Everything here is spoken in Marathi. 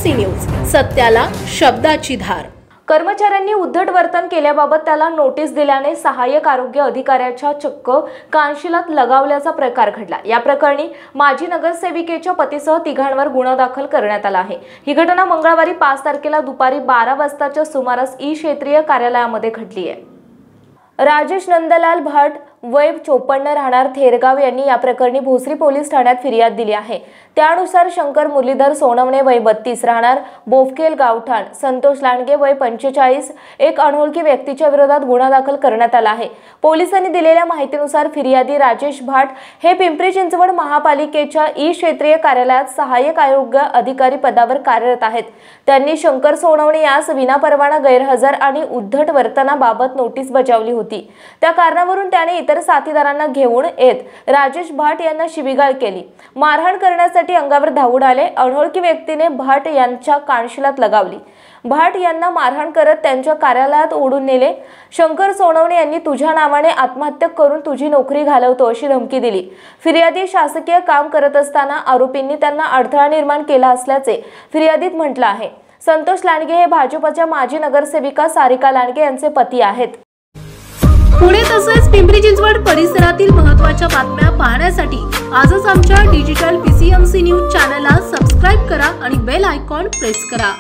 PMC न्यूज, सत्याला शब्दाची धार। कर्मचाऱ्यांनी उद्धट वर्तन केल्याबाबत त्याला नोटीस दिल्याने सहाय्यक आरोग्य अधिकाऱ्याच्या चक्क कानशिलात लगावल्याचा प्रकार घडला। या प्रकरणी माजी नगरसेविकेच्या पतीसह तिघांवर गुन्हा दाखल करण्यात आला आहे। ही घटना मंगळवारी 5 तारखेला दुपारी 12 वाजताच्या सुमारास क्षेत्रीय कार्यालयामध्ये घडली आहे। राजेश नंदलाल भट वय 54 राहणार थेरगाव यांनी या प्रकरणी भोसरी पोलीस ठाण्यात फिर्याद दिली आहे। त्यानुसार शंकर मुरलीधर सोनवणे वय 32 राहणार बोफखेल गावठाण, संतोष लांडगे वय 45 एक अनोळखी व्यक्तीच्या विरोधात गुन्हा दाखल करण्यात आला आहे। पोलिसांनी दिलेल्या माहितीनुसार फिर्यादी राजेश भट हे पिंपरी चिंचवड महापालिकेच्या क्षेत्रीय कार्यालयात सहाय्यक आरोग्य अधिकारी पदावर कार्यरत आहेत। त्यांनी शंकर सोनवणे यास विनापरवाना गैरहजर आणि उद्धट वर्तनाबाबत नोटीस बजावली होती। त्या कारणावरून त्याने इतर साथीदारांना घेऊन येत राजेश भट यांना शिवीगाळ केली। मारहाण करण्यासाठी अंगावर धावून आले। अनोळखी व्यक्तीने भट यांच्या कानशिलात लगावली। भट यांना मारहाण करत त्यांच्या कार्यालयात ओढून नेले। शंकर सोनवणे यांनी तुझ्या नावाने आत्महत्या करून तुझी नोकरी घालवतो अशी धमकी दिली। फिर्यादी शासकीय काम करत असताना आरोपींनी त्यांना अडथळा निर्माण केला असल्याचे फिर्यादीत म्हटलं आहे। संतोष लांडगे हे भाजपच्या माजी नगरसेविका सारिका लांडगे यांचे पती आहेत। पुणे तसेच पिंपरी चिंचवड परिसरातील महत्त्वाच्या बातम्या पाहण्यासाठी आजच आमच्या डिजिटल PCMC न्यूज चॅनलला सबस्क्राइब करा आणि बेल आयकॉन प्रेस करा।